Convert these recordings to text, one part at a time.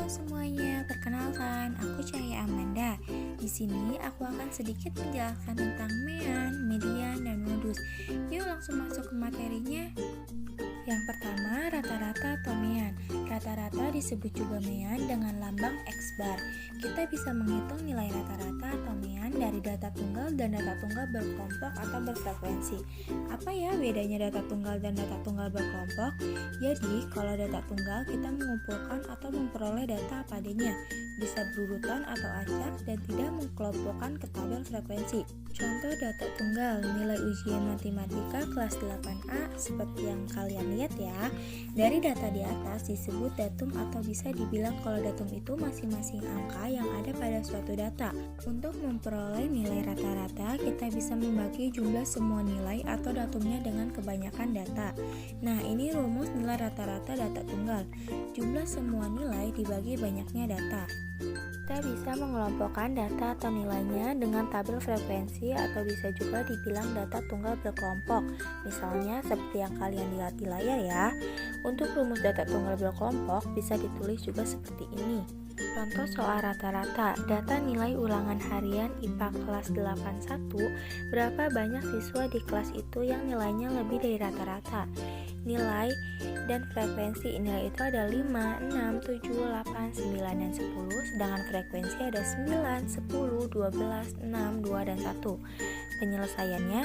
semuanya, perkenalkan aku Cahaya Amanda. Di sini aku akan sedikit menjelaskan tentang mean, median, dan modus. Yuk langsung masuk ke materinya. Yang pertama, rata-rata atau mean. Rata-rata disebut juga mean dengan lambang X bar. Kita bisa menghitung nilai rata-rata atau mean dari data tunggal dan data tunggal berkelompok atau berfrekuensi. Apa ya bedanya data tunggal dan data tunggal berkelompok? Jadi, kalau data tunggal kita mengumpulkan atau memperoleh data apa adanya, bisa berurutan atau acak dan tidak mengelompokkan ke tabel frekuensi. Contoh data tunggal, nilai ujian matematika kelas 8A seperti yang kalian lihat ya. Dari data di atas disebut datum atau bisa dibilang kalau datum itu masing-masing angka yang ada pada suatu data. Untuk memperoleh nilai rata-rata, kita bisa membagi jumlah semua nilai atau datumnya dengan kebanyakan data. Nah, ini rumus nilai rata-rata data tunggal. Jumlah semua nilai dibagi banyaknya data. Kita bisa mengelompokkan data atau nilainya dengan tabel frekuensi atau bisa juga dibilang data tunggal berkelompok. Misalnya seperti yang kalian lihat di layar ya. Untuk rumus data tunggal berkelompok bisa ditulis juga seperti ini. Contoh soal rata-rata, data nilai ulangan harian IPA kelas 81, berapa banyak siswa di kelas itu yang nilainya lebih dari rata-rata. Nilai dan frekuensi nilai itu ada 5, 6, 7, 8, 9, dan 10, sedangkan frekuensi ada 9, 10, 12, 6, 2, dan 1. Penyelesaiannya,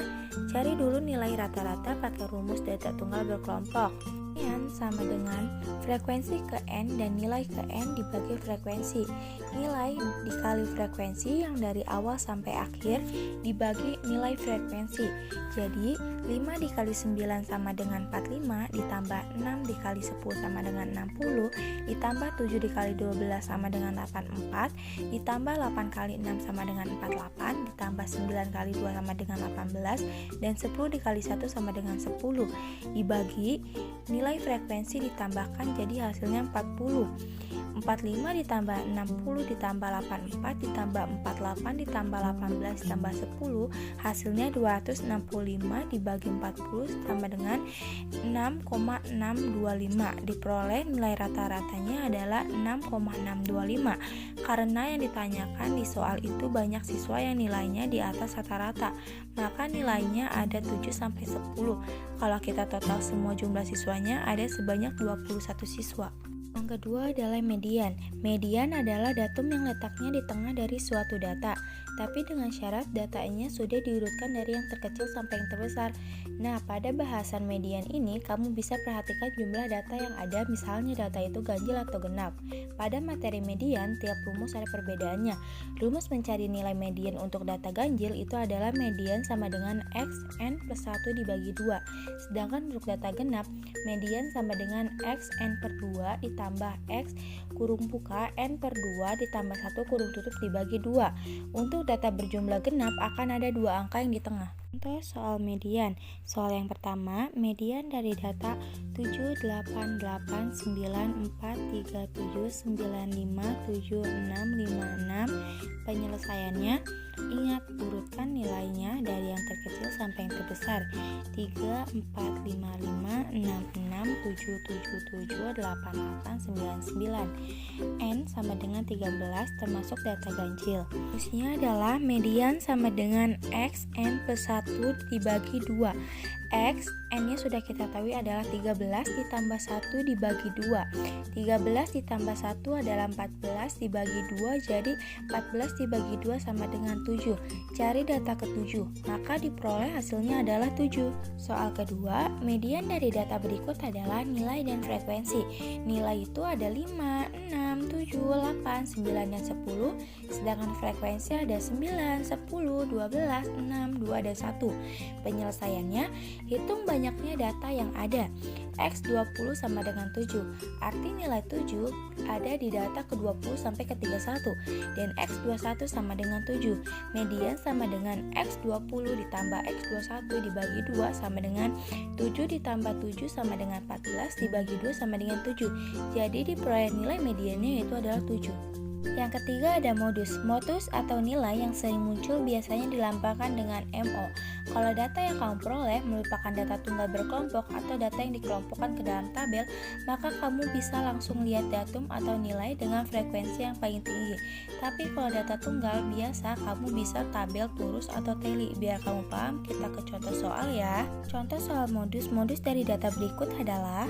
cari dulu nilai rata-rata pakai rumus data tunggal berkelompok. N sama dengan frekuensi ke N dan nilai ke N dibagi frekuensi. Nilai dikali frekuensi yang dari awal sampai akhir dibagi nilai frekuensi. Jadi 5 dikali 9 sama dengan 45, ditambah 6 dikali 10 sama dengan 60, ditambah 7 dikali 12 sama dengan 84, ditambah 8 kali 6 sama dengan 48, ditambah 9 kali 2 sama dengan 18, dan 10 dikali 1 sama dengan 10, dibagi nilai frekuensi ditambahkan jadi hasilnya 40. 45 ditambah 60 ditambah 84 ditambah 48 ditambah 18 ditambah 10, hasilnya 265 dibagi 40 sama dengan 6,625. Diperoleh nilai rata-ratanya adalah 6,625. Karena yang ditanyakan di soal itu banyak siswa yang nilainya di atas rata-rata, maka nilainya ada 7 sampai 10. Kalau kita total semua jumlah siswanya ada sebanyak 21 siswa. Yang kedua adalah median. Median adalah datum yang letaknya di tengah dari suatu data, tapi dengan syarat datanya sudah diurutkan dari yang terkecil sampai yang terbesar. Nah, pada bahasan median ini kamu bisa perhatikan jumlah data yang ada, misalnya data itu ganjil atau genap. Pada materi median, tiap rumus ada perbedaannya. Rumus mencari nilai median untuk data ganjil itu adalah median sama dengan X N plus 1 dibagi 2. Sedangkan untuk data genap, median sama dengan X N per 2 ditambah X kurung buka N per 2 ditambah 1 kurung tutup dibagi 2. Untuk data berjumlah genap akan ada dua angka yang di tengah. Contoh soal median. Soal yang pertama, median dari data 7, 8, 8, 9, 4, 3, 7, 9, 5, 7, 6, 5, 6. Penyelesaiannya, ingat urutkan nilainya dari yang terkecil sampai yang terbesar. 3, 4, 5, 5, 6, 6, 7, 7, 7, 8, 8, 9, 9. N sama dengan 13 termasuk data ganjil. Rumusnya adalah median sama dengan X N plus 1 dibagi 2. X, N-nya sudah kita tahu adalah 13 ditambah 1 dibagi 2. 13 ditambah 1 adalah 14 dibagi 2, jadi 14 dibagi 2 sama dengan 7. Cari data ke-7, maka diperoleh hasilnya adalah 7. Soal kedua, median dari data berikut adalah nilai dan frekuensi. Nilai itu ada 5, 6, 7, 8, 9, dan 10, sedangkan frekuensi ada 9, 10, 12, 6, 2, dan 1. Penyelesaiannya, hitung banyaknya data yang ada. X 20 sama dengan 7. Arti nilai 7 ada di data ke-20 sampai ke-31 dan X 21 sama dengan 7. Median sama dengan X 20 ditambah X 21 dibagi 2 sama dengan 7 ditambah 7 sama dengan 14 dibagi 2 sama dengan 7. Jadi diperoleh nilai mediannya yaitu adalah 7. Yang ketiga ada modus. Modus atau nilai yang sering muncul biasanya dilambangkan dengan MO. Kalau data yang kamu peroleh merupakan data tunggal berkelompok atau data yang dikelompokkan ke dalam tabel, maka kamu bisa langsung lihat datum atau nilai dengan frekuensi yang paling tinggi. Tapi kalau data tunggal biasa, kamu bisa tabel turus atau teli. Biar kamu paham, kita ke contoh soal ya. Contoh soal modus dari data berikut adalah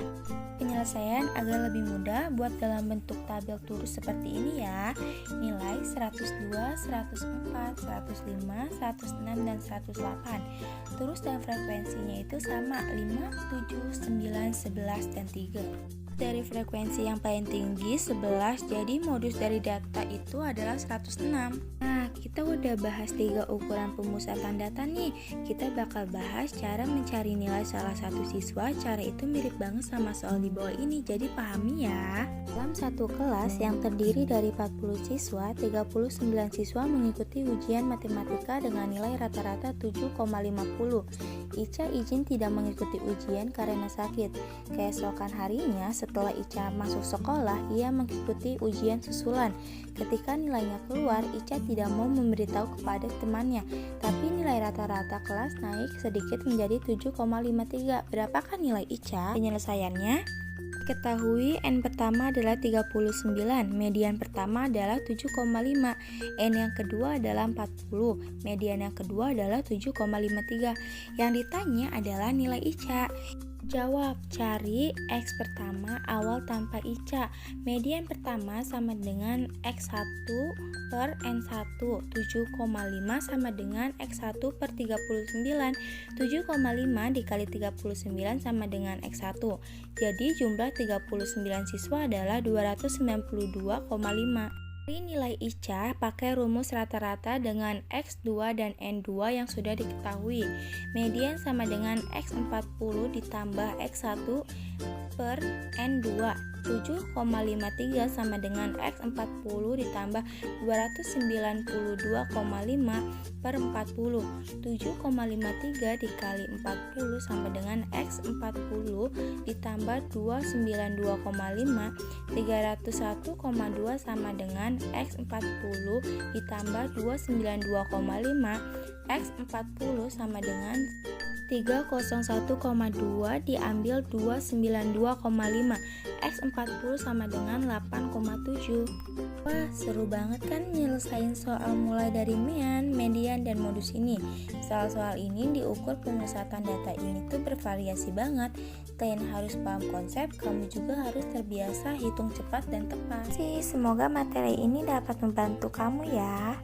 penyelesaian agar lebih mudah buat dalam bentuk tabel turus seperti ini ya. Nilai 102, 104, 105, 106, dan 108. Turus dan frekuensinya itu sama 5, 7, 9, 11, dan 3. Dari frekuensi yang paling tinggi 11, jadi modus dari data itu adalah 106. Nah, kita udah bahas 3 ukuran pemusatan data nih. Kita bakal bahas cara mencari nilai salah satu siswa. Cara itu mirip banget sama soal di bawah ini, jadi pahami ya. Dalam satu kelas yang terdiri dari 40 siswa, 39 siswa mengikuti ujian matematika dengan nilai rata-rata 7,50. Ica izin tidak mengikuti ujian karena sakit. Keesokan harinya, setelah Ica masuk sekolah, ia mengikuti ujian susulan. Ketika nilainya keluar, Ica tidak mau memberitahu kepada temannya, tapi nilai rata-rata kelas naik sedikit menjadi 7,53. Berapakah nilai Ica? Penyelesaiannya ketahui N pertama adalah 39, median pertama adalah 7,5, N yang kedua adalah 40, median yang kedua adalah 7,53. Yang ditanya adalah nilai Ica. Jawab, cari X pertama awal tanpa Ica. Median pertama sama dengan X1 per N1. 7,5 sama dengan X1 per 39. 7,5 dikali 39 sama dengan X1. Jadi jumlah 39 siswa adalah 292,5. Cari nilai Ica pakai rumus rata-rata dengan X2 dan N2 yang sudah diketahui. Median sama dengan X40 ditambah X1 per N2. 7,53 sama dengan X40 ditambah 292,5 per 40. 7,53 dikali 40 sama dengan X40 ditambah 292,5. 301,2 sama dengan X40 ditambah 292,5. X40 sama dengan 301,2 diambil 292,5. X40 sama dengan 8,7. Wah, seru banget kan nyelesain soal mulai dari mean, median, dan modus ini. Soal-soal ini diukur pemusatan data ini tuh bervariasi banget. Selain harus paham konsep, kamu juga harus terbiasa hitung cepat dan tepat. Semoga materi ini dapat membantu kamu ya.